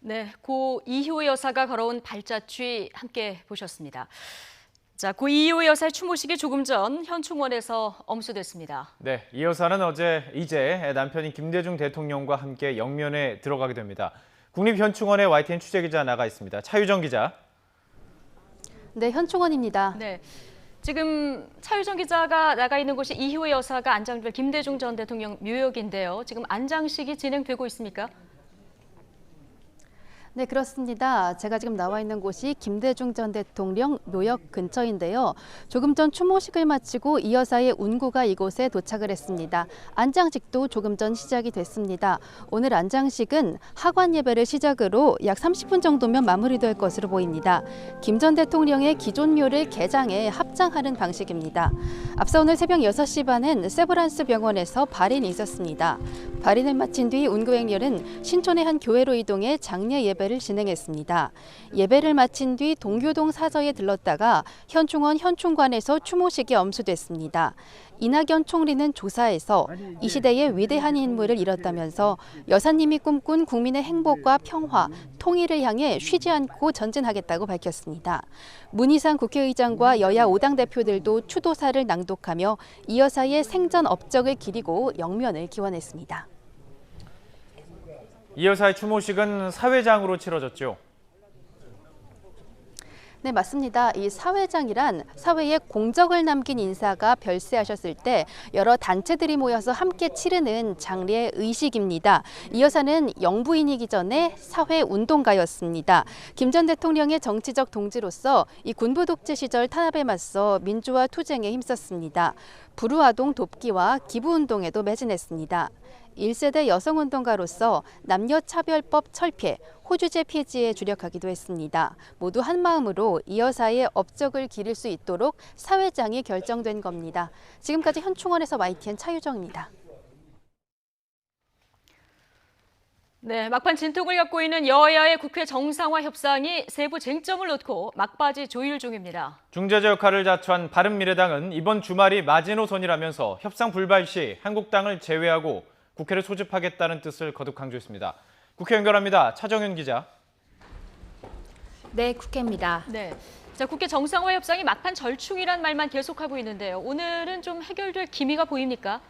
네, 고 이효 여사가 걸어온 발자취 함께 보셨습니다. 자, 고 이효 여사의 추모식이 조금 전 현충원에서 엄수됐습니다. 네, 이 여사는 이제 남편인 김대중 대통령과 함께 영면에 들어가게 됩니다. 국립현충원에 YTN 취재기자 나가 있습니다. 차유정 기자. 네, 현충원입니다. 네, 지금 차유정 기자가 나가 있는 곳이 이효 여사가 안장될 김대중 전 대통령 묘역인데요. 지금 안장식이 진행되고 있습니까? 네, 그렇습니다. 제가 지금 나와 있는 곳이 김대중 전 대통령 묘역 근처인데요. 조금 전 추모식을 마치고 이 여사의 운구가 이곳에 도착을 했습니다. 안장식도 조금 전 시작이 됐습니다. 오늘 안장식은 하관 예배를 시작으로 약 30분 정도면 마무리될 것으로 보입니다. 김 전 대통령의 기존 묘를 개장해 합장하는 방식입니다. 앞서 오늘 새벽 6시 반엔 세브란스 병원에서 발인이 있었습니다. 발인을 마친 뒤 운구행렬은 신촌의 한 교회로 이동해 장례 예배를 진행했습니다. 예배를 마친 뒤 동교동 사저에 들렀다가 현충원 현충관에서 추모식이 엄수됐습니다. 이낙연 총리는 조사에서 이 시대의 위대한 인물을 잃었다면서 여사님이 꿈꾼 국민의 행복과 평화, 통일을 향해 쉬지 않고 전진하겠다고 밝혔습니다. 문희상 국회의장과 여야 5당 대표들도 추도사를 낭독하며 이 여사의 생전 업적을 기리고 영면을 기원했습니다. 이 여사의 추모식은 사회장으로 치러졌죠. 네, 맞습니다. 이 사회장이란 사회에 공적을 남긴 인사가 별세하셨을 때 여러 단체들이 모여서 함께 치르는 장례 의식입니다. 이 여사는 영부인이기 전에 사회운동가였습니다. 김 전 대통령의 정치적 동지로서 이 군부 독재 시절 탄압에 맞서 민주화 투쟁에 힘썼습니다. 불우아동 돕기와 기부운동에도 매진했습니다. 1세대 여성운동가로서 남녀차별법 철폐, 호주제 폐지에 주력하기도 했습니다. 모두 한마음으로 이 여사의 업적을 기릴 수 있도록 사회장이 결정된 겁니다. 지금까지 현충원에서 YTN 차유정입니다. 네, 막판 진통을 겪고 있는 여야의 국회 정상화 협상이 세부 쟁점을 놓고 막바지 조율 중입니다. 중재자 역할을 자처한 바른미래당은 이번 주말이 마지노선이라면서 협상 불발 시 한국당을 제외하고 국회를 소집하겠다는 뜻을 거듭 강조했습니다. 국회 연결합니다. 차정윤 기자. 네, 국회입니다. 네, 자, 국회 정상화 협상이 막판 절충이란 말만 계속하고 있는데요. 오늘은 좀 해결될 기미가 보입니까?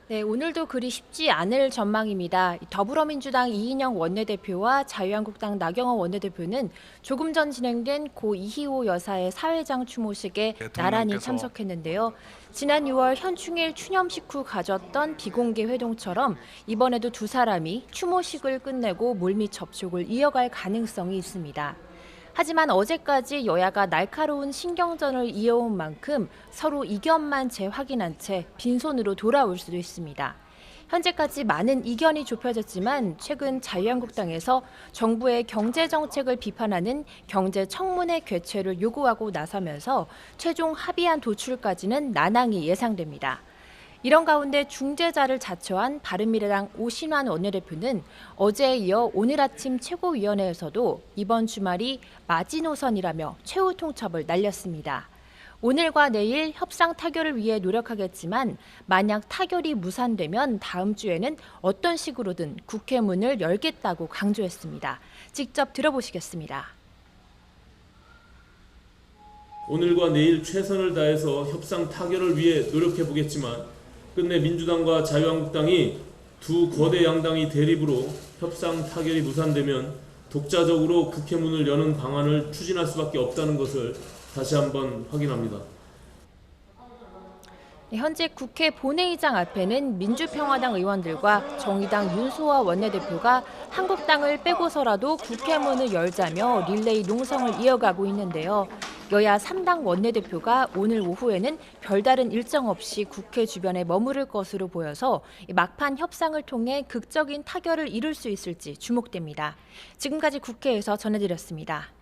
네, 오늘도 그리 쉽지 않을 전망입니다. 더불어민주당 이인영 원내대표와 자유한국당 나경원 원내대표는 조금 전 진행된 고 이희호 여사의 사회장 추모식에 나란히 참석했는데요. 지난 6월 현충일 추념식 후 가졌던 비공개 회동처럼 이번에도 두 사람이 추모식을 끝내고 물밑 접촉을 이어갈 가능성이 있습니다. 하지만 어제까지 여야가 날카로운 신경전을 이어온 만큼 서로 이견만 재확인한 채 빈손으로 돌아올 수도 있습니다. 현재까지 많은 이견이 좁혀졌지만 최근 자유한국당에서 정부의 경제정책을 비판하는 경제청문회 개최를 요구하고 나서면서 최종 합의안 도출까지는 난항이 예상됩니다. 이런 가운데 중재자를 자처한 바른미래당 오신환 원내대표는 어제에 이어 오늘 아침 최고위원회에서도 이번 주말이 마지노선이라며 최후 통첩을 날렸습니다. 오늘과 내일 협상 타결을 위해 노력하겠지만 만약 타결이 무산되면 다음 주에는 어떤 식으로든 국회 문을 열겠다고 강조했습니다. 직접 들어보시겠습니다. 오늘과 내일 최선을 다해서 협상 타결을 위해 노력해보겠지만 끝내 민주당과 자유한국당이 두 거대 양당이 대립으로 협상 타결이 무산되면 독자적으로 국회 문을 여는 방안을 추진할 수밖에 없다는 것을 다시 한번 확인합니다. 현재 국회 본회의장 앞에는 민주평화당 의원들과 정의당 윤소아 원내대표가 한국당을 빼고서라도 국회 문을 열자며 릴레이 농성을 이어가고 있는데요. 여야 3당 원내대표가 오늘 오후에는 별다른 일정 없이 국회 주변에 머무를 것으로 보여서 막판 협상을 통해 극적인 타결을 이룰 수 있을지 주목됩니다. 지금까지 국회에서 전해드렸습니다.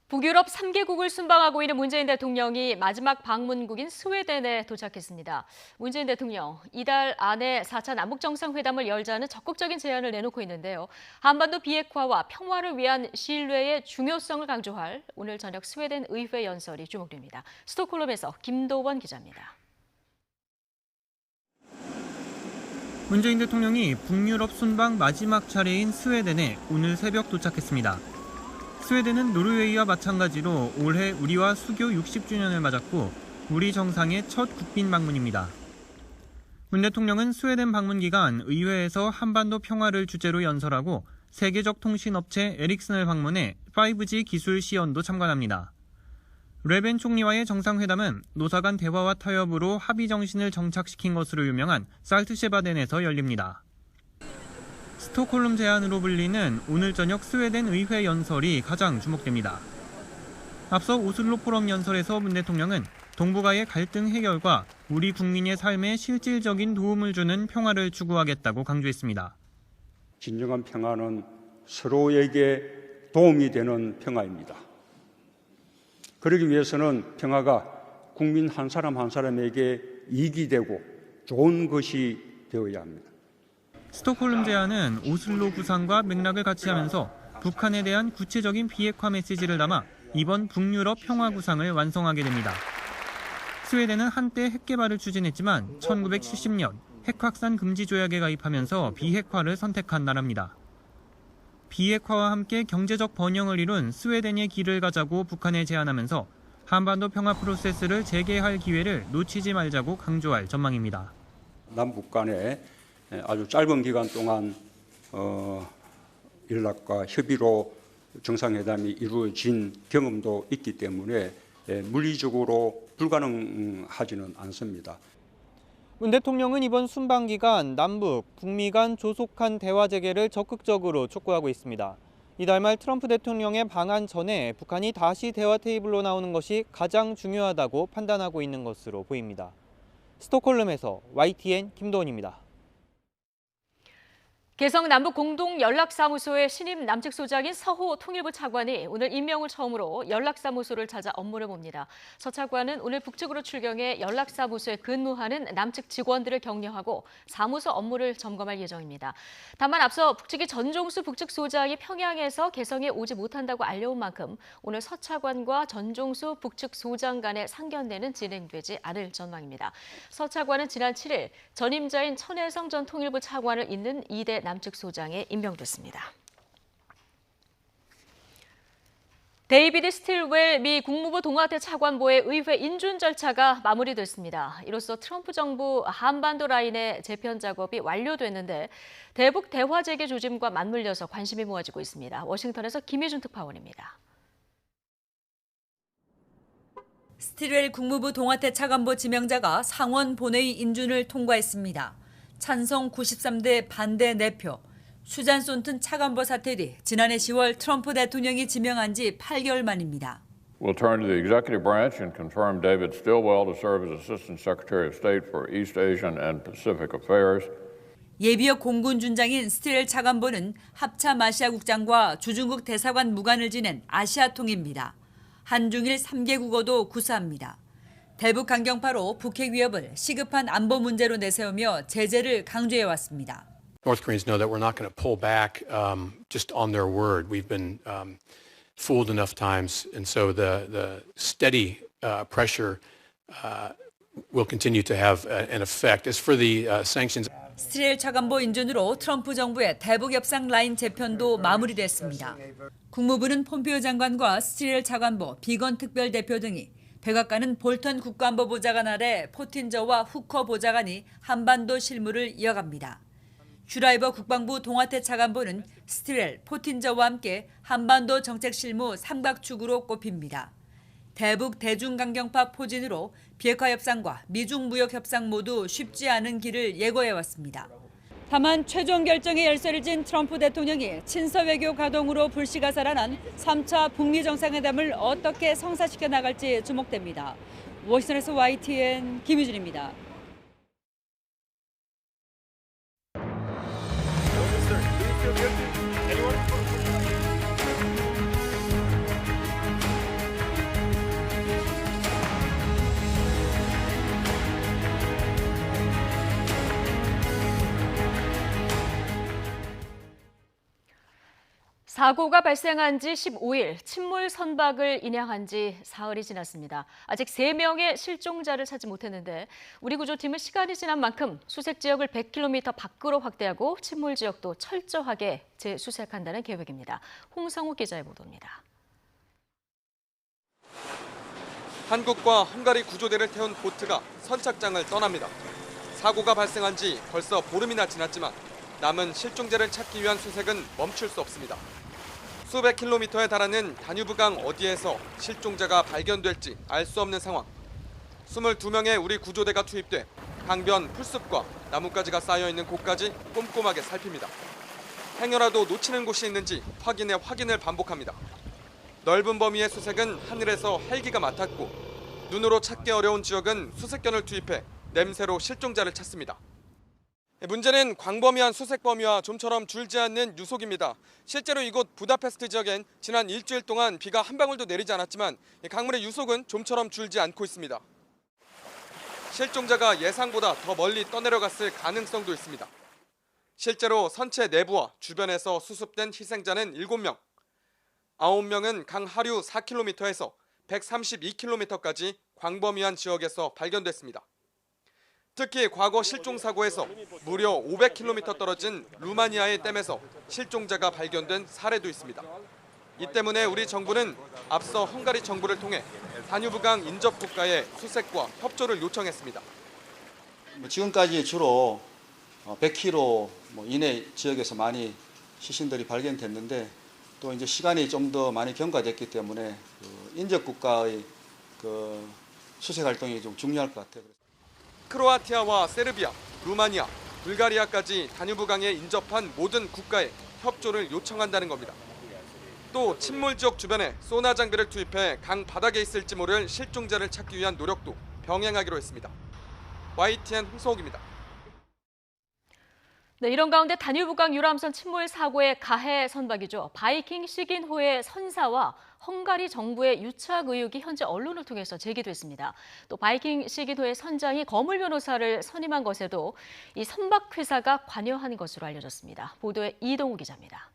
북유럽 3개국을 순방하고 있는 문재인 대통령이 마지막 방문국인 스웨덴에 도착했습니다. 문재인 대통령, 이달 안에 4차 남북정상회담을 열자는 적극적인 제안을 내놓고 있는데요. 한반도 비핵화와 평화를 위한 신뢰의 중요성을 강조할 오늘 저녁 스웨덴 의회 연설이 주목됩니다. 스톡홀름에서 김도원 기자입니다. 문재인 대통령이 북유럽 순방 마지막 차례인 스웨덴에 오늘 새벽 도착했습니다. 스웨덴은 노르웨이와 마찬가지로 올해 우리와 수교 60주년을 맞았고 우리 정상의 첫 국빈 방문입니다. 문 대통령은 스웨덴 방문 기간 의회에서 한반도 평화를 주제로 연설하고 세계적 통신업체 에릭슨을 방문해 5G 기술 시연도 참관합니다. 레벤 총리와의 정상회담은 노사 간 대화와 타협으로 합의 정신을 정착시킨 것으로 유명한 살트셰바덴에서 열립니다. 스톡홀름 제안으로 불리는 오늘 저녁 스웨덴 의회 연설이 가장 주목됩니다. 앞서 오슬로 포럼 연설에서 문 대통령은 동북아의 갈등 해결과 우리 국민의 삶에 실질적인 도움을 주는 평화를 추구하겠다고 강조했습니다. 진정한 평화는 서로에게 도움이 되는 평화입니다. 그러기 위해서는 평화가 국민 한 사람 한 사람에게 이익이 되고 좋은 것이 되어야 합니다. 스톡홀름 제안은 오슬로 구상과 맥락을 같이 하면서 북한에 대한 구체적인 비핵화 메시지를 담아 이번 북유럽 평화 구상을 완성하게 됩니다. 스웨덴은 한때 핵 개발을 추진했지만 1970년 핵 확산 금지 조약에 가입하면서 비핵화를 선택한 나라입니다. 비핵화와 함께 경제적 번영을 이룬 스웨덴의 길을 가자고 북한에 제안하면서 한반도 평화 프로세스를 재개할 기회를 놓치지 말자고 강조할 전망입니다. 남북 간에 아주 짧은 기간 동안 연락과 협의로 정상회담이 이루어진 경험도 있기 때문에 물리적으로 불가능하지는 않습니다. 문 대통령은 이번 순방 기간 남북, 북미 간 조속한 대화 재개를 적극적으로 촉구하고 있습니다. 이달 말 트럼프 대통령의 방한 전에 북한이 다시 대화 테이블로 나오는 것이 가장 중요하다고 판단하고 있는 것으로 보입니다. 스톡홀름에서 YTN 김도원입니다. 개성 남북공동연락사무소의 신임 남측소장인 서호 통일부 차관이 오늘 임명을 처음으로 연락사무소를 찾아 업무를 봅니다. 서 차관은 오늘 북측으로 출경해 연락사무소에 근무하는 남측 직원들을 격려하고 사무소 업무를 점검할 예정입니다. 다만 앞서 북측이 전종수 북측소장이 평양에서 개성에 오지 못한다고 알려온 만큼 오늘 서 차관과 전종수 북측 소장 간의 상견례는 진행되지 않을 전망입니다. 서 차관은 지난 7일 전임자인 천혜성 전 통일부 차관을 잇는 2대 남측 소장에 임명됐습니다. 데이비드 스틸웰 미 국무부 동아태 차관보의 의회 인준 절차가 마무리됐습니다. 이로써 트럼프 정부 한반도 라인의 재편 작업이 완료됐는데 대북 대화 재개 조짐과 맞물려서 관심이 모아지고 있습니다. 워싱턴에서 김희준 특파원입니다. 스틸웰 국무부 동아태 차관보 지명자가 상원 본회의 인준을 통과했습니다. 찬성 93대 반대 4표. 수잔 손튼 차관보 사퇴 뒤 지난해 10월 트럼프 대통령이 지명한 지 8개월 만입니다. We'll turn to the executive branch and confirm David Stilwell to serve as Assistant Secretary of State for East Asian and Pacific Affairs. 예비역 공군 준장인 스틸웰 차관보는 합참 아시아 국장과 주중국 대사관 무관을 지낸 아시아통입니다. 한중일 3개 국어도 구사합니다. 대북 강경파로 북핵 위협을 시급한 안보 문제로 내세우며 제재를 강조해왔습니다. North Koreans know that we're not going to pull back just on their word. We've been fooled enough times, and so the steady pressure will continue to have an effect. As for the sanctions, 스틸웰 차관보 인준으로 트럼프 정부의 대북 협상 라인 재편도 마무리됐습니다. 국무부는 폼페이오 장관과 스틸웰 차관보, 비건 특별 대표 등이 백악관은 볼턴 국가안보보좌관 아래 포틴저와 후커 보좌관이 한반도 실무를 이어갑니다. 슈라이버 국방부 동아태 차관보는 스틸웰, 포틴저와 함께 한반도 정책 실무 삼각축으로 꼽힙니다. 대북 대중강경파 포진으로 비핵화 협상과 미중 무역 협상 모두 쉽지 않은 길을 예고해왔습니다. 다만 최종 결정에 열쇠를 진 트럼프 대통령이 친서 외교 가동으로 불씨가 살아난 3차 북미 정상회담을 어떻게 성사시켜 나갈지 주목됩니다. 워싱턴에서 YTN 김유진입니다. 사고가 발생한 지 15일, 침몰 선박을 인양한 지 사흘이 지났습니다. 아직 3명의 실종자를 찾지 못했는데 우리 구조팀은 시간이 지난 만큼 수색 지역을 100km 밖으로 확대하고 침몰 지역도 철저하게 재수색한다는 계획입니다. 홍성욱 기자의 보도입니다. 한국과 헝가리 구조대를 태운 보트가 선착장을 떠납니다. 사고가 발생한 지 벌써 보름이나 지났지만 남은 실종자를 찾기 위한 수색은 멈출 수 없습니다. 수백 킬로미터에 달하는 다뉴브강 어디에서 실종자가 발견될지 알 수 없는 상황. 22명의 우리 구조대가 투입돼 강변 풀숲과 나뭇가지가 쌓여있는 곳까지 꼼꼼하게 살핍니다. 행여라도 놓치는 곳이 있는지 확인을 반복합니다. 넓은 범위의 수색은 하늘에서 헬기가 맡았고 눈으로 찾기 어려운 지역은 수색견을 투입해 냄새로 실종자를 찾습니다. 문제는 광범위한 수색 범위와 좀처럼 줄지 않는 유속입니다. 실제로 이곳 부다페스트 지역엔 지난 일주일 동안 비가 한 방울도 내리지 않았지만 강물의 유속은 좀처럼 줄지 않고 있습니다. 실종자가 예상보다 더 멀리 떠내려갔을 가능성도 있습니다. 실제로 선체 내부와 주변에서 수습된 희생자는 7명, 9명은 강 하류 4km에서 132km까지 광범위한 지역에서 발견됐습니다. 특히 과거 실종 사고에서 무려 500km 떨어진 루마니아의 댐에서 실종자가 발견된 사례도 있습니다. 이 때문에 우리 정부는 앞서 헝가리 정부를 통해 다뉴브강 인접 국가의 수색과 협조를 요청했습니다. 지금까지 주로 100km 이내 지역에서 많이 시신들이 발견됐는데 또 이제 시간이 좀 더 많이 경과됐기 때문에 인접 국가의 수색 활동이 좀 중요할 것 같아요. 크로아티아와 세르비아, 루마니아, 불가리아까지 다뉴브강에 인접한 모든 국가에 협조를 요청한다는 겁니다. 또 침몰 지역 주변에 소나 장비를 투입해 강 바닥에 있을지 모를 실종자를 찾기 위한 노력도 병행하기로 했습니다. YTN 홍성욱입니다. 네, 이런 가운데 다뉴브강 유람선 침몰 사고의 가해 선박이죠. 바이킹 시긴호의 선사와 헝가리 정부의 유착 의혹이 현재 언론을 통해서 제기됐습니다. 또 바이킹 시긴호의 선장이 거물 변호사를 선임한 것에도 이 선박 회사가 관여한 것으로 알려졌습니다. 보도에 이동우 기자입니다.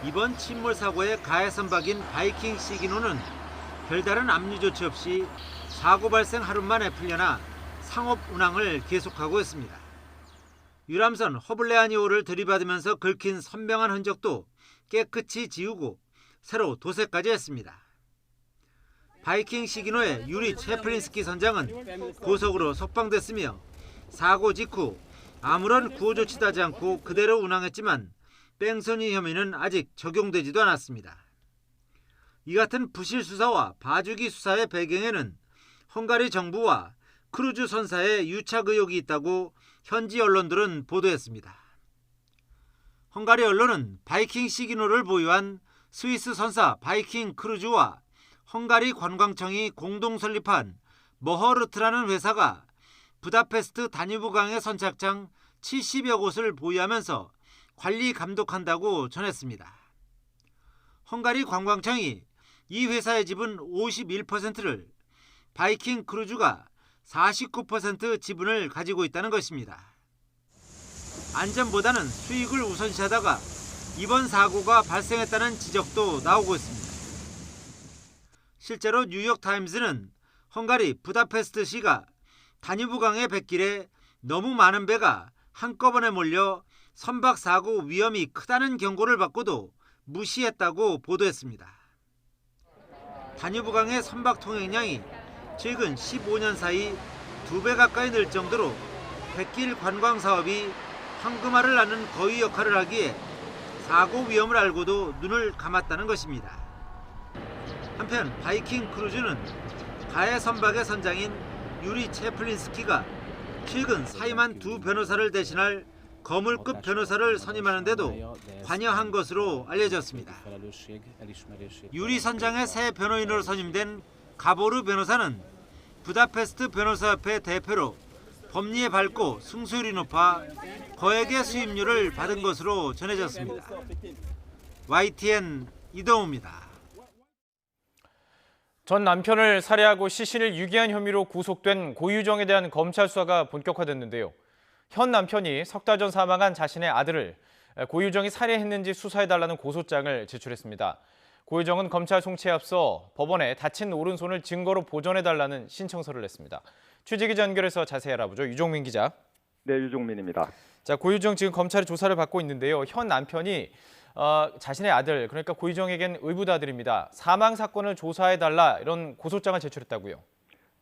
이번 침몰 사고의 가해 선박인 바이킹 시긴호는 별다른 압류 조치 없이 사고 발생 하루 만에 풀려나 상업 운항을 계속하고 있습니다. 유람선 허블레아니호를 들이받으면서 긁힌 선명한 흔적도 깨끗이 지우고 새로 도색까지 했습니다. 바이킹 시기노의 유리 체플린스키 선장은 고속으로 석방됐으며 사고 직후 아무런 구호 조치도 하지 않고 그대로 운항했지만 뺑소니 혐의는 아직 적용되지도 않았습니다. 이 같은 부실 수사와 봐주기 수사의 배경에는 헝가리 정부와 크루즈 선사의 유착 의혹이 있다고 현지 언론들은 보도했습니다. 헝가리 언론은 바이킹 시기노를 보유한 스위스 선사 바이킹 크루즈와 헝가리 관광청이 공동 설립한 머허르트라는 회사가 부다페스트 다뉴브강의 선착장 70여 곳을 보유하면서 관리 감독한다고 전했습니다. 헝가리 관광청이 이 회사의 지분 51%를 바이킹 크루즈가 49% 지분을 가지고 있다는 것입니다. 안전보다는 수익을 우선시하다가 이번 사고가 발생했다는 지적도 나오고 있습니다. 실제로 뉴욕타임즈는 헝가리 부다페스트시가 다뉴브강의 뱃길에 너무 많은 배가 한꺼번에 몰려 선박 사고 위험이 크다는 경고를 받고도 무시했다고 보도했습니다. 다뉴브강의 선박 통행량이 최근 15년 사이 2배 가까이 늘 정도로 뱃길 관광 사업이 황금알을 낳는 거위 역할을 하기에 사고 위험을 알고도 눈을 감았다는 것입니다. 한편 바이킹 크루즈는 가해 선박의 선장인 유리 체플린스키가 최근 사임한 2 변호사를 대신할 거물급 변호사를 선임하는데도 관여한 것으로 알려졌습니다. 유리 선장의 새 변호인으로 선임된 가보르 변호사는 부다페스트 변호사협회 대표로 법리에 밝고 승소율이 높아 거액의 수임료를 받은 것으로 전해졌습니다. YTN 이동우입니다. 전 남편을 살해하고 시신을 유기한 혐의로 구속된 고유정에 대한 검찰 수사가 본격화됐는데요. 현 남편이 석 달 전 사망한 자신의 아들을 고유정이 살해했는지 수사해달라는 고소장을 제출했습니다. 고유정은 검찰 송치에 앞서 법원에 다친 오른손을 증거로 보존해달라는 신청서를 냈습니다. 취재기자 연결해서 자세히 알아보죠. 유종민 기자. 네, 유종민입니다. 자, 고유정 지금 검찰의 조사를 받고 있는데요. 현 남편이 자신의 아들, 그러니까 고유정에겐 의붓 아들입니다. 사망 사건을 조사해달라 이런 고소장을 제출했다고요.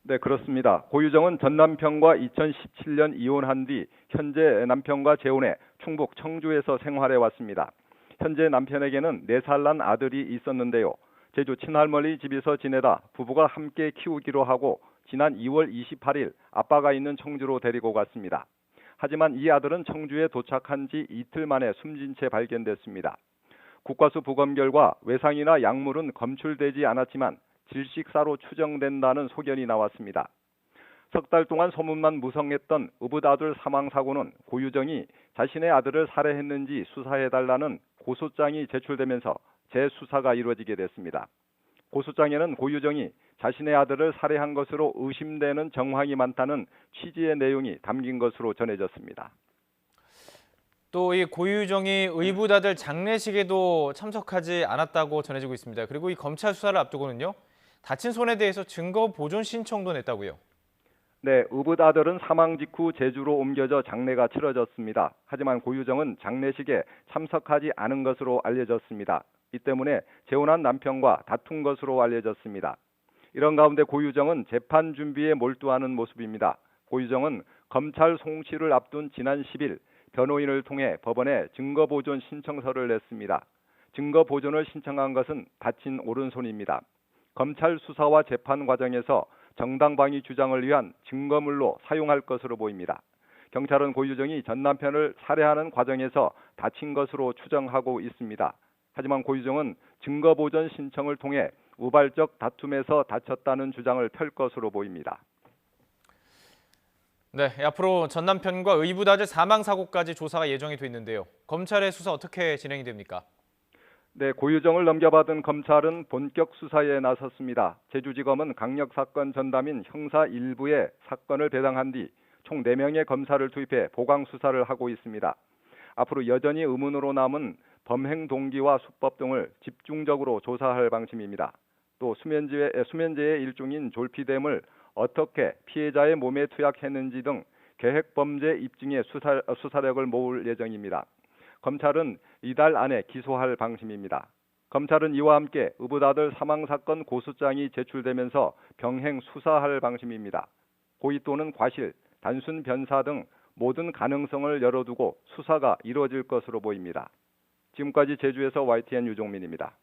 네, 그렇습니다. 고유정은 전 남편과 2017년 이혼한 뒤 현재 남편과 재혼해 충북 청주에서 생활해 왔습니다. 현재 남편에게는 4살 난 아들이 있었는데요. 제주 친할머니 집에서 지내다 부부가 함께 키우기로 하고 지난 2월 28일 아빠가 있는 청주로 데리고 갔습니다. 하지만 이 아들은 청주에 도착한 지 이틀 만에 숨진 채 발견됐습니다. 국과수 부검 결과 외상이나 약물은 검출되지 않았지만 질식사로 추정된다는 소견이 나왔습니다. 석 달 동안 소문만 무성했던 의붓 아들 사망 사고는 고유정이 자신의 아들을 살해했는지 수사해달라는 고소장이 제출되면서 재수사가 이루어지게 됐습니다. 고소장에는 고유정이 자신의 아들을 살해한 것으로 의심되는 정황이 많다는 취지의 내용이 담긴 것으로 전해졌습니다. 또 이 고유정이 의붓 아들 장례식에도 참석하지 않았다고 전해지고 있습니다. 그리고 이 검찰 수사를 앞두고는요, 다친 손에 대해서 증거 보존 신청도 냈다고요. 네, 의붓 아들은 사망 직후 제주로 옮겨져 장례가 치러졌습니다. 하지만 고유정은 장례식에 참석하지 않은 것으로 알려졌습니다. 이 때문에 재혼한 남편과 다툰 것으로 알려졌습니다. 이런 가운데 고유정은 재판 준비에 몰두하는 모습입니다. 고유정은 검찰 송치를 앞둔 지난 10일 변호인을 통해 법원에 증거보존 신청서를 냈습니다. 증거보존을 신청한 것은 다친 오른손입니다. 검찰 수사와 재판 과정에서 정당방위 주장을 위한 증거물로 사용할 것으로 보입니다. 경찰은 고유정이 전 남편을 살해하는 과정에서 다친 것으로 추정하고 있습니다. 하지만 고유정은 증거보존 신청을 통해 우발적 다툼에서 다쳤다는 주장을 펼 것으로 보입니다. 네, 앞으로 전 남편과 의붓 아들 사망 사고까지 조사가 예정이 돼 있는데요. 검찰의 수사 어떻게 진행이 됩니까? 네, 고유정을 넘겨받은 검찰은 본격 수사에 나섰습니다. 제주지검은 강력사건 전담인 형사 1부에 사건을 배당한 뒤 총 4명의 검사를 투입해 보강 수사를 하고 있습니다. 앞으로 여전히 의문으로 남은 범행 동기와 수법 등을 집중적으로 조사할 방침입니다. 또 수면제의 일종인 졸피뎀을 어떻게 피해자의 몸에 투약했는지 등 계획범죄 입증에 수사력을 모을 예정입니다. 검찰은 이달 안에 기소할 방침입니다. 검찰은 이와 함께 의붓 아들 사망 사건 고소장이 제출되면서 병행 수사할 방침입니다. 고의 또는 과실, 단순 변사 등 모든 가능성을 열어두고 수사가 이루어질 것으로 보입니다. 지금까지 제주에서 YTN 유종민입니다.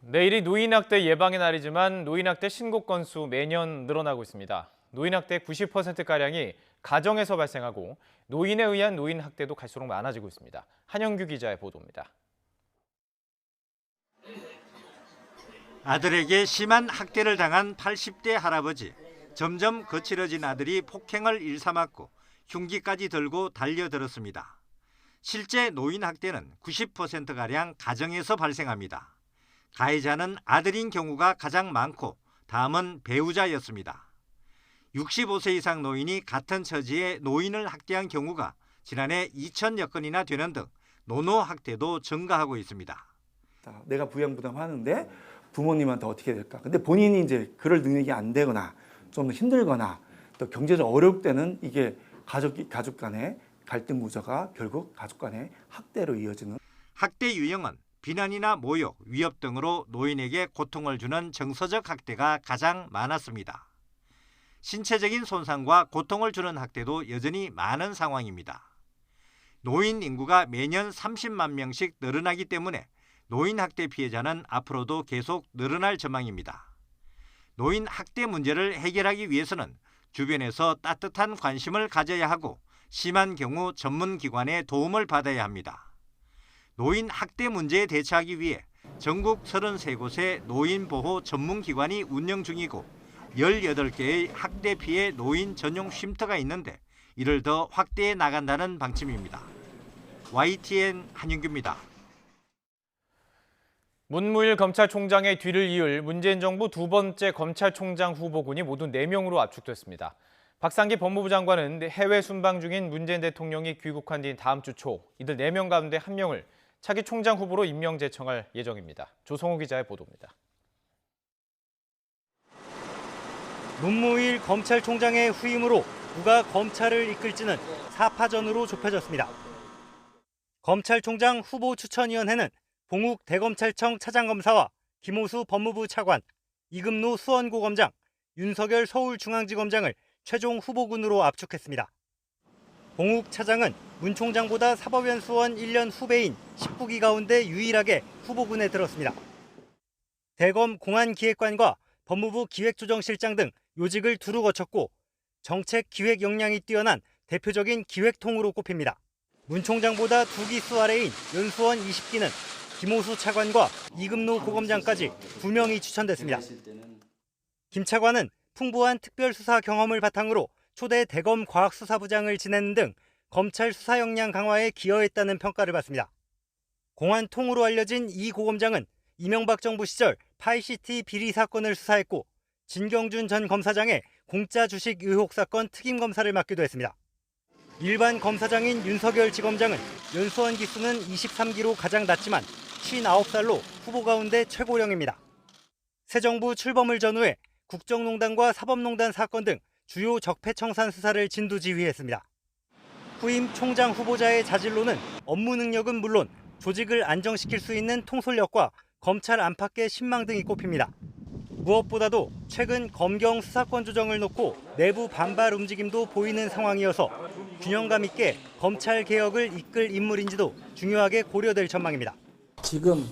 내일이 노인학대 예방의 날이지만 노인학대 신고 건수 매년 늘어나고 있습니다. 노인학대 90%가량이 가정에서 발생하고 노인에 의한 노인학대도 갈수록 많아지고 있습니다. 한영규 기자의 보도입니다. 아들에게 심한 학대를 당한 80대 할아버지. 점점 거칠어진 아들이 폭행을 일삼았고 흉기까지 들고 달려들었습니다. 실제 노인 학대는 90%가량 가정에서 발생합니다. 가해자는 아들인 경우가 가장 많고 다음은 배우자였습니다. 65세 이상 노인이 같은 처지의 노인을 학대한 경우가 지난해 2,000여 건이나 되는 등 노노학대도 증가하고 있습니다. 내가 부양부담하는데 부모님한테 어떻게 될까? 근데 본인이 이제 그럴 능력이 안 되거나 좀 힘들거나 또 경제적 어려울 때는 이게 가족 간의 갈등 구조가 결국 가족 간의 학대로 이어지는. 학대 유형은 비난이나 모욕, 위협 등으로 노인에게 고통을 주는 정서적 학대가 가장 많았습니다. 신체적인 손상과 고통을 주는 학대도 여전히 많은 상황입니다. 노인 인구가 매년 30만 명씩 늘어나기 때문에 노인 학대 피해자는 앞으로도 계속 늘어날 전망입니다. 노인 학대 문제를 해결하기 위해서는 주변에서 따뜻한 관심을 가져야 하고 심한 경우 전문기관의 도움을 받아야 합니다. 노인 학대 문제에 대처하기 위해 전국 33곳의 노인보호 전문기관이 운영 중이고 18개의 학대 피해 노인 전용 쉼터가 있는데 이를 더 확대해 나간다는 방침입니다. YTN 한윤규입니다. 문무일 검찰총장의 뒤를 이을 문재인 정부 두 번째 검찰총장 후보군이 모두 4명으로 압축됐습니다. 박상기 법무부 장관은 해외 순방 중인 문재인 대통령이 귀국한 뒤인 다음 주 초 이들 4명 가운데 1명을 차기 총장 후보로 임명 제청할 예정입니다. 조성호 기자의 보도입니다. 문무일 검찰총장의 후임으로 누가 검찰을 이끌지는 4파전으로 좁혀졌습니다. 검찰총장 후보 추천위원회는 봉욱 대검찰청 차장검사와 김호수 법무부 차관, 이금노 수원고검장, 윤석열 서울중앙지검장을 최종 후보군으로 압축했습니다. 봉욱 차장은 문 총장보다 사법연 수원 1년 후배인 19기 가운데 유일하게 후보군에 들었습니다. 대검 공안기획관과 법무부 기획조정실장 등 요직을 두루 거쳤고 정책 기획 역량이 뛰어난 대표적인 기획통으로 꼽힙니다. 문 총장보다 2기수 아래인 연수원 20기는 김호수 차관과 이금노 고검장까지 2명이 추천됐습니다. 김 차관은 풍부한 특별수사 경험을 바탕으로 초대 대검 과학수사부장을 지내는 등 검찰 수사 역량 강화에 기여했다는 평가를 받습니다. 공안통으로 알려진 이 고검장은 이명박 정부 시절 파이시티 비리 사건을 수사했고 진경준 전 검사장의 공짜 주식 의혹 사건 특임 검사를 맡기도 했습니다. 일반 검사장인 윤석열 지검장은 연수원 기수는 23기로 가장 낮지만 59살로 후보 가운데 최고령입니다. 새 정부 출범을 전후해 국정농단과 사법농단 사건 등 주요 적폐청산 수사를 진두지휘했습니다. 후임 총장 후보자의 자질로는 업무 능력은 물론 조직을 안정시킬 수 있는 통솔력과 검찰 안팎의 신망 등이 꼽힙니다. 무엇보다도 최근 검경 수사권 조정을 놓고 내부 반발 움직임도 보이는 상황이어서 균형감 있게 검찰 개혁을 이끌 인물인지도 중요하게 고려될 전망입니다. 지금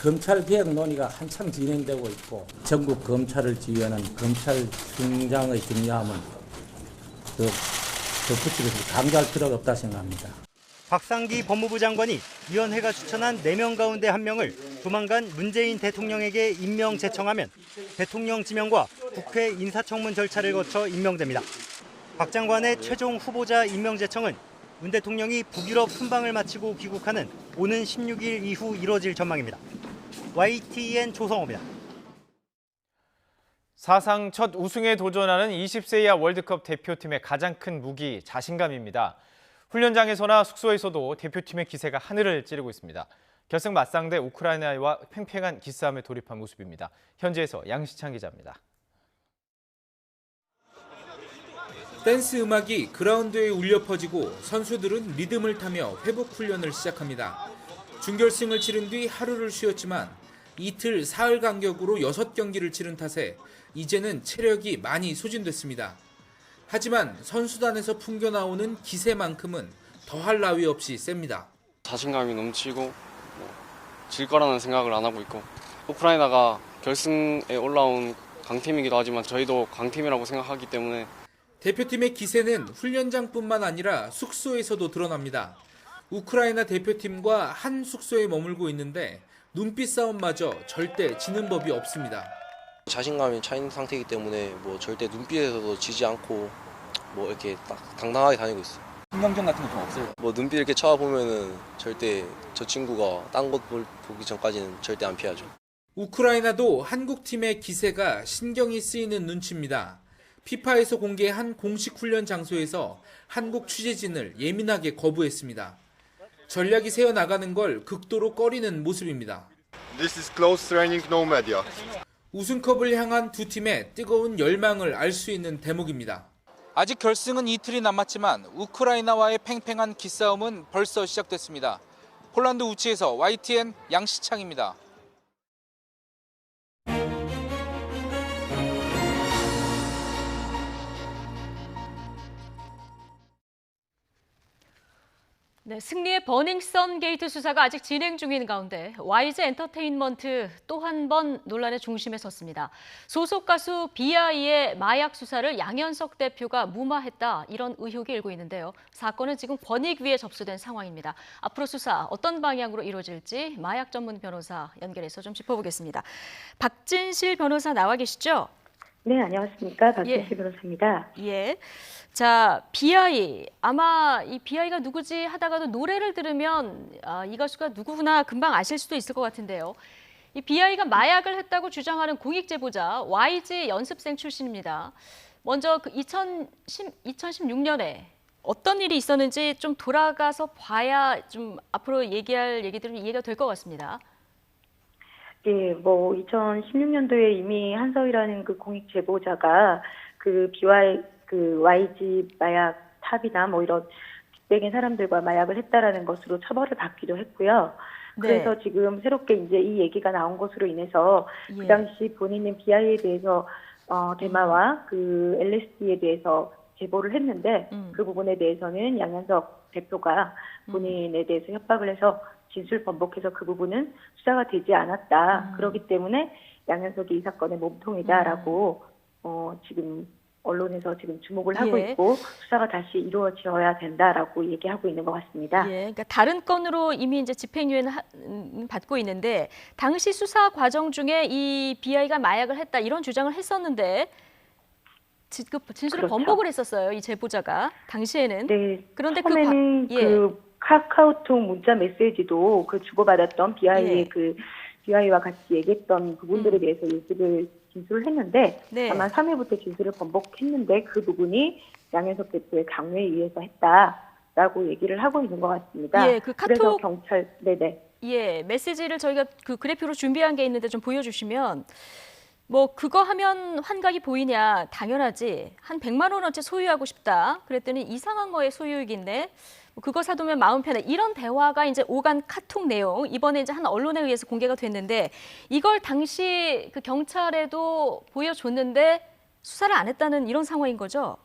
검찰 개혁 논의가 한창 진행되고 있고 전국 검찰을 지휘하는 검찰총장의 중요함은 더 붙이고 강조할 필요가 없다 생각합니다. 박상기 법무부 장관이 위원회가 추천한 4명 가운데 1명을 조만간 문재인 대통령에게 임명 제청하면 대통령 지명과 국회 인사청문 절차를 거쳐 임명됩니다. 박 장관의 최종 후보자 임명 제청은 문 대통령이 북유럽 순방을 마치고 귀국하는 오는 16일 이후 이뤄질 전망입니다. YTN 조성호입니다. 사상 첫 우승에 도전하는 20세 이하 월드컵 대표팀의 가장 큰 무기 자신감입니다. 훈련장에서나 숙소에서도 대표팀의 기세가 하늘을 찌르고 있습니다. 결승 맞상대 우크라이나와 팽팽한 기싸움에 돌입한 모습입니다. 현지에서 양시창 기자입니다. 댄스 음악이 그라운드에 울려 퍼지고 선수들은 리듬을 타며 회복 훈련을 시작합니다. 준결승을 치른 뒤 하루를 쉬었지만 이틀 사흘 간격으로 6경기를 치른 탓에 이제는 체력이 많이 소진됐습니다. 하지만 선수단에서 풍겨나오는 기세만큼은 더할 나위 없이 셉니다. 자신감이 넘치고 질 거라는 생각을 안 하고 있고 우크라이나가 결승에 올라온 강팀이기도 하지만 저희도 강팀이라고 생각하기 때문에 대표팀의 기세는 훈련장뿐만 아니라 숙소에서도 드러납니다. 우크라이나 대표팀과 한 숙소에 머물고 있는데 눈빛 싸움마저 절대 지는 법이 없습니다. 자신감이 차 있는 상태이기 때문에 절대 눈빛에서도 지지 않고 이렇게 딱 당당하게 다니고 있어요. 신경전 같은 거 좀 없어요? 눈빛 이렇게 쳐다보면은 절대 저 친구가 딴 것 보기 전까지는 절대 안 피하죠. 우크라이나도 한국 팀의 기세가 신경이 쓰이는 눈치입니다. 피파에서 공개한 공식 훈련 장소에서 한국 취재진을 예민하게 거부했습니다. 전략이 새어 나가는 걸 극도로 꺼리는 모습입니다. This is close training, no media. 우승컵을 향한 두 팀의 뜨거운 열망을 알 수 있는 대목입니다. 아직 결승은 이틀이 남았지만 우크라이나와의 팽팽한 기싸움은 벌써 시작됐습니다. 폴란드 우치에서 YTN 양시창입니다. 네, 승리의 버닝썬 게이트 수사가 아직 진행 중인 가운데 YG 엔터테인먼트 또 한 번 논란의 중심에 섰습니다. 소속 가수 비아이의 마약 수사를 양현석 대표가 무마했다, 이런 의혹이 일고 있는데요. 사건은 지금 권익위에 접수된 상황입니다. 앞으로 수사 어떤 방향으로 이루어질지 마약 전문 변호사 연결해서 좀 짚어보겠습니다. 박진실 변호사 나와 계시죠? 네, 안녕하십니까. 박진실 변호사입니다. 예. 자, 비아이. 아마 이 비아이가 누구지 하다가도 노래를 들으면 이 가수가 누구구나 금방 아실 수도 있을 것 같은데요. 이 비아이가 마약을 했다고 주장하는 공익 제보자 YG 연습생 출신입니다. 먼저 그 2016년에 어떤 일이 있었는지 좀 돌아가서 봐야 좀 앞으로 얘기할 얘기들은 이해가 될 것 같습니다. 예, 뭐 2016년도에 이미 한서희라는 그 공익 제보자가 그 YG 마약 탑이나 뭐 이런 빅뱅의 사람들과 마약을 했다라는 것으로 처벌을 받기도 했고요. 그래서 지금 새롭게 이제 이 얘기가 나온 것으로 인해서 그 당시 본인은 BI에 대해서 대마와 그 LSD에 대해서 제보를 했는데 그 부분에 대해서는 양현석 대표가 본인에 대해서 협박을 해서 진술 번복해서 그 부분은 수사가 되지 않았다. 그렇기 때문에 양현석이 이 사건의 몸통이다라고 지금 언론에서 지금 주목을 하고 있고 수사가 다시 이루어져야 된다라고 얘기하고 있는 것 같습니다. 예, 그러니까 다른 건으로 이미 이제 집행유예 받고 있는데 당시 수사 과정 중에 이 BI가 마약을 했다 이런 주장을 했었는데 진술을 번복을 했었어요. 이 제보자가 당시에는. 네. 그런데 처음에는 그 카카오톡 문자 메시지도 그 주고받았던 BI의 그 BI와 같이 얘기했던 부분들에 대해서 얘기를 진술을 했는데 아마 3회부터 진술을 번복했는데 그 부분이 양현석 대표의 강요에 의해서 했다라고 얘기를 하고 있는 것 같습니다. 예, 그 카톡 그래서 경찰 예, 메시지를 저희가 그 그래프로 준비한 게 있는데 좀 보여주시면 뭐 그거 하면 환각이 보이냐 당연하지 한 100만 원어치 소유하고 싶다 그랬더니 이상한 거에 소유익인데 그거 사두면 마음 편해 이런 대화가 이제 오간 카톡 내용 이번에 이제 한 언론에 의해서 공개가 됐는데 이걸 당시 그 경찰에도 보여줬는데 수사를 안 했다는 이런 상황인 거죠?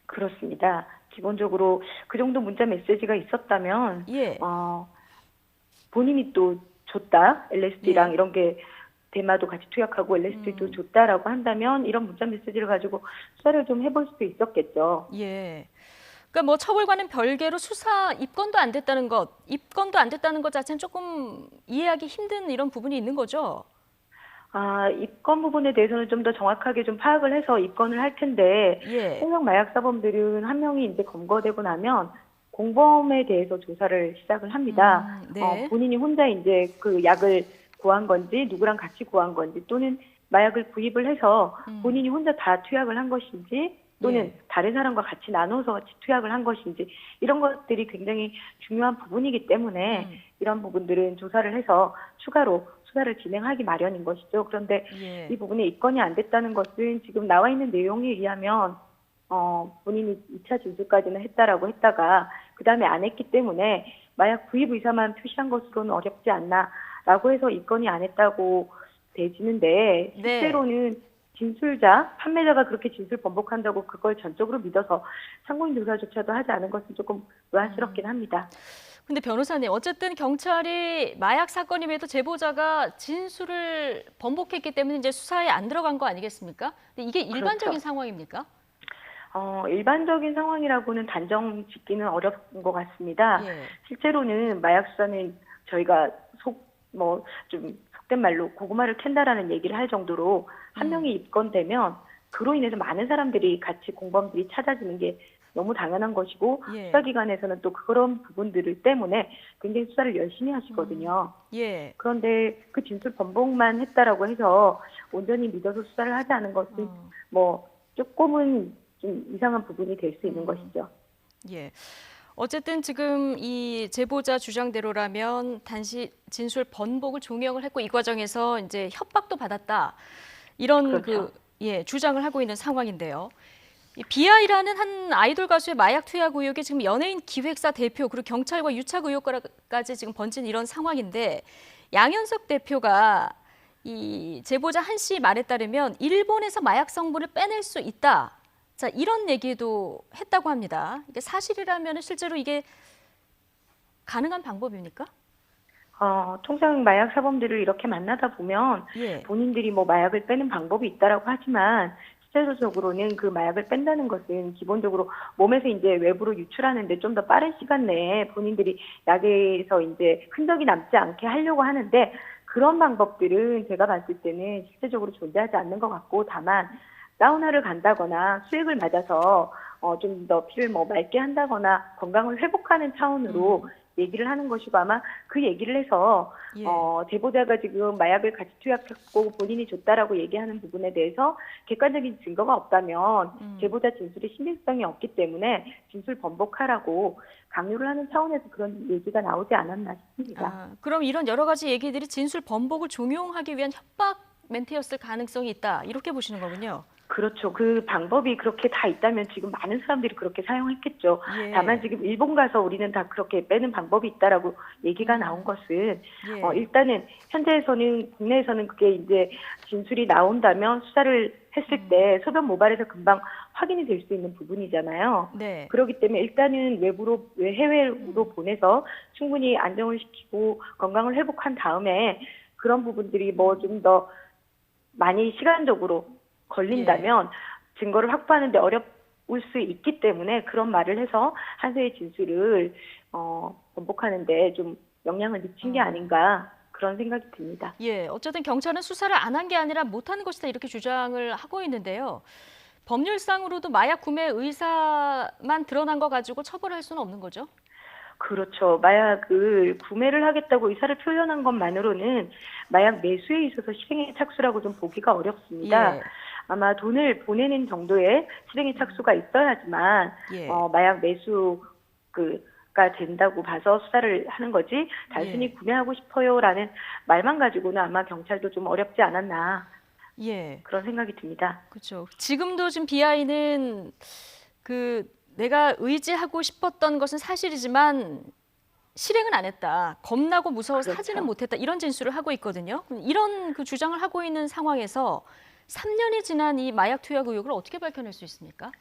그렇습니다. 기본적으로 그 정도 문자 메시지가 있었다면 본인이 또 줬다 LSD랑 이런 게 대마도 같이 투약하고 LSD도 줬다라고 한다면 이런 문자 메시지를 가지고 수사를 좀 해볼 수도 있었겠죠. 예. 그러니까 뭐 처벌과는 별개로 수사 입건도 안 됐다는 것 자체는 조금 이해하기 힘든 이런 부분이 있는 거죠. 입건 부분에 대해서는 좀 더 정확하게 좀 파악을 해서 입건을 할 텐데 홍역 마약 사범들은 한 명이 이제 검거되고 나면 공범에 대해서 조사를 시작을 합니다. 본인이 혼자 이제 그 약을 구한 건지 누구랑 같이 구한 건지 또는 마약을 구입을 해서 본인이 혼자 다 투약을 한 것인지 또는 다른 사람과 같이 나눠서 투약을 한 것인지 이런 것들이 굉장히 중요한 부분이기 때문에 이런 부분들은 조사를 해서 추가로 수사를 진행하기 마련인 것이죠. 그런데 이 부분에 입건이 안 됐다는 것은 지금 나와 있는 내용에 의하면 본인이 2차 진술까지는 했다라고 했다가 그다음에 안 했기 때문에 마약 구입 의사만 표시한 것으로는 어렵지 않나라고 해서 입건이 안 했다고 되지는데 실제로는 진술자, 판매자가 그렇게 진술 번복한다고 그걸 전적으로 믿어서 참고인 조사조차도 하지 않은 것은 조금 의아스럽긴 합니다. 근데 변호사님, 어쨌든 경찰이 마약 사건임에도 제보자가 진술을 번복했기 때문에 이제 수사에 안 들어간 거 아니겠습니까? 근데 이게 일반적인 상황입니까? 일반적인 상황이라고는 단정 짓기는 어려운 것 같습니다. 실제로는 마약 수사는 저희가 속된 말로 고구마를 캔다라는 얘기를 할 정도로 한 명이 입건되면 그로 인해서 많은 사람들이 같이 공범들이 찾아지는 게 너무 당연한 것이고 수사기관에서는 또 그런 부분들을 때문에 굉장히 수사를 열심히 하시거든요. 그런데 그 진술 번복만 했다라고 해서 온전히 믿어서 수사를 하지 않은 것은 뭐 조금은 좀 이상한 부분이 될 수 있는 것이죠. 어쨌든 지금 이 제보자 주장대로라면 단시 진술 번복을 종용을 했고 이 과정에서 이제 협박도 받았다. 이런 주장을 하고 있는 상황인데요. 이 BI라는 한 아이돌 가수의 마약 투약 의혹이 지금 연예인 기획사 대표 그리고 경찰과 유착 의혹까지 지금 번진 이런 상황인데 양현석 대표가 이 제보자 한 씨 말에 따르면 일본에서 마약 성분을 빼낼 수 있다. 자, 이런 얘기도 했다고 합니다. 이게 사실이라면 실제로 이게 가능한 방법입니까? 통상 마약 사범들을 이렇게 만나다 보면 본인들이 뭐 마약을 빼는 방법이 있다라고 하지만 실제로적으로는 그 마약을 뺀다는 것은 기본적으로 몸에서 이제 외부로 유출하는데 좀 더 빠른 시간 내에 본인들이 약에서 이제 흔적이 남지 않게 하려고 하는데 그런 방법들은 제가 봤을 때는 실제적으로 존재하지 않는 것 같고 다만 사우나를 간다거나 수액을 맞아서 좀 더 피를 뭐 맑게 한다거나 건강을 회복하는 차원으로 얘기를 하는 것이고 아마 그 얘기를 해서 제보자가 지금 마약을 같이 투약했고 본인이 줬다라고 얘기하는 부분에 대해서 객관적인 증거가 없다면 제보자 진술에 신빙성이 없기 때문에 진술 번복하라고 강요를 하는 차원에서 그런 얘기가 나오지 않았나 싶습니다. 그럼 이런 여러 가지 얘기들이 진술 번복을 종용하기 위한 협박 멘트였을 가능성이 있다. 이렇게 보시는 거군요. 그렇죠. 그 방법이 그렇게 다 있다면 지금 많은 사람들이 그렇게 사용했겠죠. 예. 다만 지금 일본 가서 우리는 다 그렇게 빼는 방법이 있다라고 얘기가 나온 것은 일단은 현재에서는 국내에서는 그게 이제 진술이 나온다면 수사를 했을 때 소변 모발에서 금방 확인이 될 수 있는 부분이잖아요. 네. 그렇기 때문에 일단은 해외로 보내서 충분히 안정을 시키고 건강을 회복한 다음에 그런 부분들이 뭐 좀 더 많이 시간적으로 걸린다면 증거를 확보하는데 어려울 수 있기 때문에 그런 말을 해서 한수의 진술을 번복하는데 좀 영향을 미친 게 아닌가 그런 생각이 듭니다. 예, 어쨌든 경찰은 수사를 안 한 게 아니라 못하는 것이다 이렇게 주장을 하고 있는데요. 법률상으로도 마약 구매 의사만 드러난 거 가지고 처벌할 수는 없는 거죠? 그렇죠. 마약을 구매를 하겠다고 의사를 표현한 것만으로는 마약 매수에 있어서 실행의 착수라고 좀 보기가 어렵습니다. 예. 아마 돈을 보내는 정도의 실행의 착수가 있어야지만 마약 매수가 된다고 봐서 수사를 하는 거지 단순히 구매하고 싶어요라는 말만 가지고는 아마 경찰도 좀 어렵지 않았나 그런 생각이 듭니다. 그렇죠. 지금도 지금 BI는 내가 의지하고 싶었던 것은 사실이지만 실행은 안 했다. 겁나고 무서워서 하지는 못했다. 이런 진술을 하고 있거든요. 이런 주장을 하고 있는 상황에서 3년이 지난 이 마약 투약 의혹을 어떻게 밝혀낼 수 있습니까?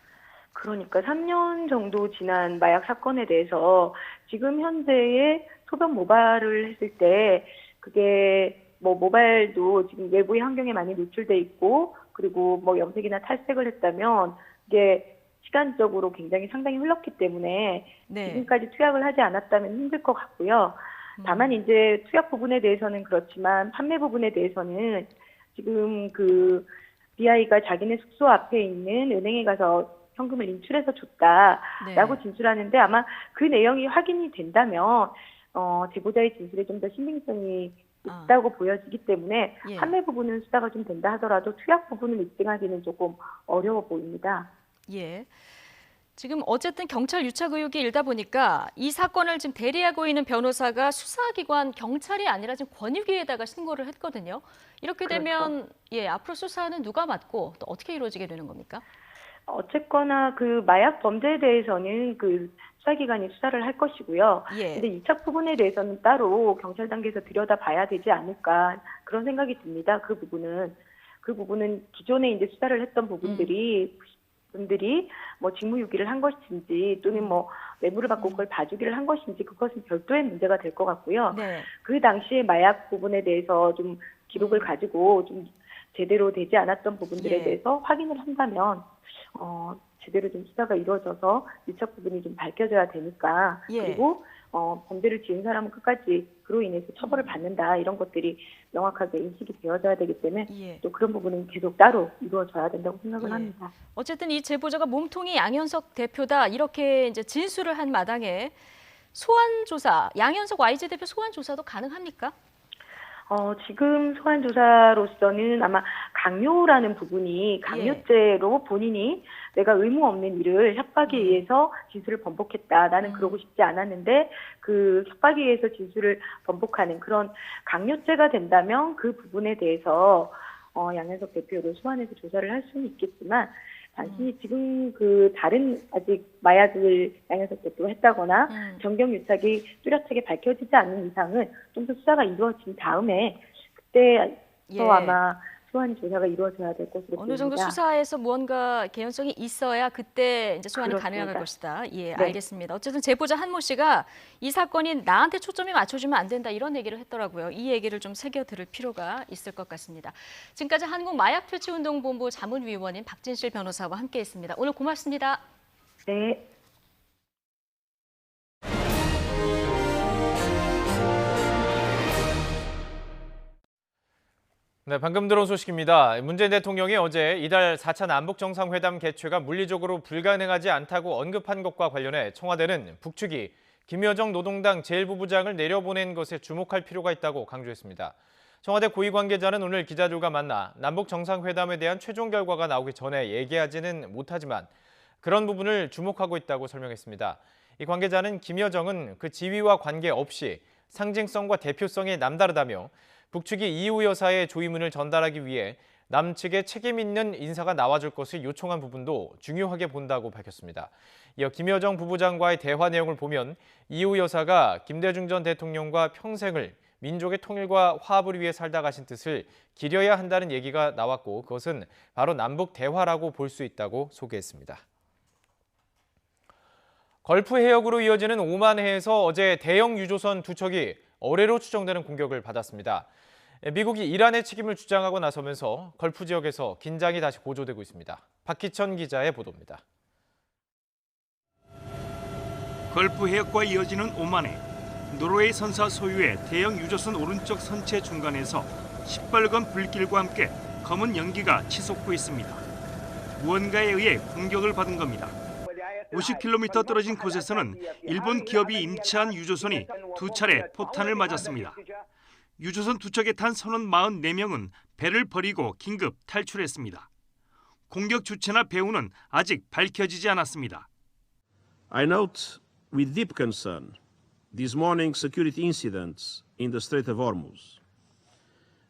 그러니까 3년 정도 지난 마약 사건에 대해서 지금 현재의 소변 모발을 했을 때 그게 뭐 모발도 지금 외부의 환경에 많이 노출돼 있고 그리고 뭐 염색이나 탈색을 했다면 이게 시간적으로 굉장히 상당히 흘렀기 때문에 지금까지 투약을 하지 않았다면 힘들 것 같고요. 다만 이제 투약 부분에 대해서는 그렇지만 판매 부분에 대해서는 지금 BI가 자기네 숙소 앞에 있는 은행에 가서 현금을 인출해서 줬다라고 진술하는데 아마 그 내용이 확인이 된다면 제보자의 진술에 좀 더 신빙성이 있다고 보여지기 때문에 판매 부분은 수사가 좀 된다 하더라도 투약 부분을 입증하기는 조금 어려워 보입니다. 예. 지금 어쨌든 경찰 유착 의혹이 일다 보니까 이 사건을 지금 대리하고 있는 변호사가 수사기관 경찰이 아니라 지금 권익위에다가 신고를 했거든요. 이렇게 되면 앞으로 수사는 누가 맡고 또 어떻게 이루어지게 되는 겁니까? 어쨌거나 마약 범죄에 대해서는 수사기관이 수사를 할 것이고요. 근데 이착 부분에 대해서는 따로 경찰 단계에서 들여다봐야 되지 않을까 그런 생각이 듭니다. 그 부분은 기존에 이제 수사를 했던 분들이 뭐 직무유기를 한 것인지 또는 뭐 뇌물을 받고 그걸 봐주기를 한 것인지 그것은 별도의 문제가 될 것 같고요. 그 당시에 마약 부분에 대해서 좀 기록을 가지고 좀 제대로 되지 않았던 부분들에 대해서 확인을 한다면 제대로 좀 수사가 이루어져서 유착 부분이 좀 밝혀져야 되니까 그리고 범죄를 지은 사람은 끝까지 그로 인해서 처벌을 받는다 이런 것들이 명확하게 인식이 되어져야 되기 때문에 또 그런 부분은 계속 따로 이루어져야 된다고 생각을 합니다. 어쨌든 이 제보자가 몸통이 양현석 대표다 이렇게 이제 진술을 한 마당에 소환 조사, 양현석 YG 대표 소환 조사도 가능합니까? 지금 소환 조사로서는 아마 강요라는 부분이 강요죄로 본인이 내가 의무 없는 일을 협박에 의해서 진술을 번복했다. 나는 그러고 싶지 않았는데 그 협박에 의해서 진술을 번복하는 그런 강요죄가 된다면 그 부분에 대해서 양현석 대표를 소환해서 조사를 할 수는 있겠지만 단순히 지금 다른 아직 마약을 양현석 대표가 했다거나 정경 유착이 뚜렷하게 밝혀지지 않는 이상은 좀 더 수사가 이루어진 다음에 그때서 아마 소환 조사가 이루어져야 될 것으로 보입니다. 어느 정도 수사에서 무언가 개연성이 있어야 그때 이제 소환이 가능할 것이다. 알겠습니다. 어쨌든 제보자 한모 씨가 이 사건이 나한테 초점이 맞춰주면 안 된다 이런 얘기를 했더라고요. 이 얘기를 좀 새겨 들을 필요가 있을 것 같습니다. 지금까지 한국마약퇴치운동본부 자문위원인 박진실 변호사와 함께했습니다. 오늘 고맙습니다. 네. 네, 방금 들어온 소식입니다. 문재인 대통령이 어제 이달 4차 남북정상회담 개최가 물리적으로 불가능하지 않다고 언급한 것과 관련해 청와대는 북측이 김여정 노동당 제1부부장을 내려보낸 것에 주목할 필요가 있다고 강조했습니다. 청와대 고위 관계자는 오늘 기자들과 만나 남북 정상회담에 대한 최종 결과가 나오기 전에 얘기하지는 못하지만 그런 부분을 주목하고 있다고 설명했습니다. 이 관계자는 김여정은 그 지위와 관계없이 상징성과 대표성이 남다르다며 북측이 이후 여사의 조의문을 전달하기 위해 남측에 책임 있는 인사가 나와줄 것을 요청한 부분도 중요하게 본다고 밝혔습니다. 이어 김여정 부부장과의 대화 내용을 보면 이후 여사가 김대중 전 대통령과 평생을 민족의 통일과 화합을 위해 살다 가신 뜻을 기려야 한다는 얘기가 나왔고 그것은 바로 남북 대화라고 볼 수 있다고 소개했습니다. 걸프 해역으로 이어지는 오만해에서 어제 대형 유조선 2척이 어뢰로 추정되는 공격을 받았습니다. 미국이 이란의 책임을 주장하고 나서면서 걸프 지역에서 긴장이 다시 고조되고 있습니다. 박희천 기자의 보도입니다. 걸프 해역과 이어지는 오만해. 노르웨이 선사 소유의 대형 유조선 오른쪽 선체 중간에서 시뻘건 불길과 함께 검은 연기가 치솟고 있습니다. 무언가에 의해 공격을 받은 겁니다. 50km 떨어진 곳에서는 일본 기업이 임차한 유조선이 2차례 포탄을 맞았습니다. 유조선 2척에 탄 선원 44명은 배를 버리고 긴급 탈출했습니다. 공격 주체나 배후는 아직 밝혀지지 않았습니다. I note with deep concern this morning's security incidents in the Strait of Hormuz.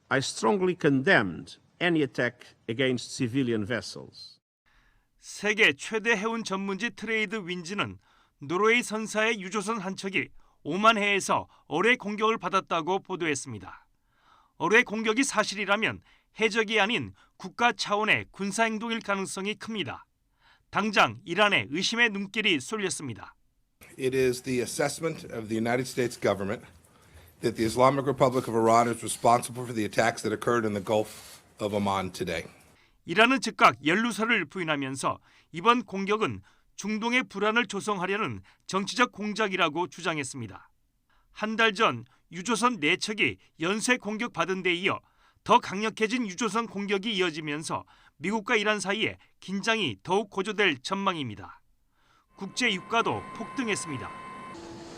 I strongly condemned any attack against civilian vessels. 세계 최대 해운 전문지 트레이드 윈즈는 노르웨이 선사의 유조선 한 척이 오만해에서 어뢰 공격을 받았다고 보도했습니다. 어뢰 공격이 사실이라면 해적이 아닌 국가 차원의 군사행동일 가능성이 큽니다. 당장 이란에 의심의 눈길이 쏠렸습니다. It is the assessment of the United States government that the Islamic Republic of Iran is responsible for the attacks that occurred in the Gulf of Oman today. 이란은 즉각 연루설을 부인하면서 이번 공격은 중동의 불안을 조성하려는 정치적 공작이라고 주장했습니다. 한 달 전 유조선 4척이 연쇄 공격받은 데 이어 더 강력해진 유조선 공격이 이어지면서 미국과 이란 사이에 긴장이 더욱 고조될 전망입니다. 국제 유가도 폭등했습니다.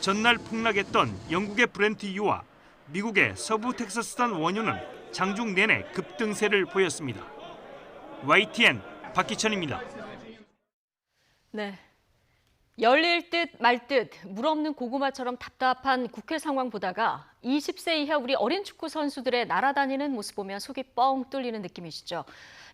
전날 폭락했던 영국의 브렌트유와 미국의 서부 텍사스산 원유는 장중 내내 급등세를 보였습니다. YTN 박희천입니다. 네. 열릴 듯 말 듯 물 없는 고구마처럼 답답한 국회 상황 보다가 20세 이하 우리 어린 축구 선수들의 날아다니는 모습 보면 속이 뻥 뚫리는 느낌이시죠.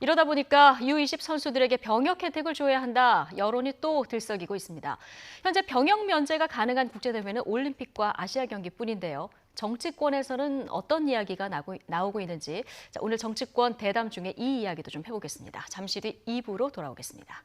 이러다 보니까 U20 선수들에게 병역 혜택을 줘야 한다. 여론이 또 들썩이고 있습니다. 현재 병역 면제가 가능한 국제대회는 올림픽과 아시아 경기뿐인데요. 정치권에서는 어떤 이야기가 나오고 있는지 오늘 정치권 대담 중에 이 이야기도 좀 해보겠습니다. 잠시 뒤 2부로 돌아오겠습니다.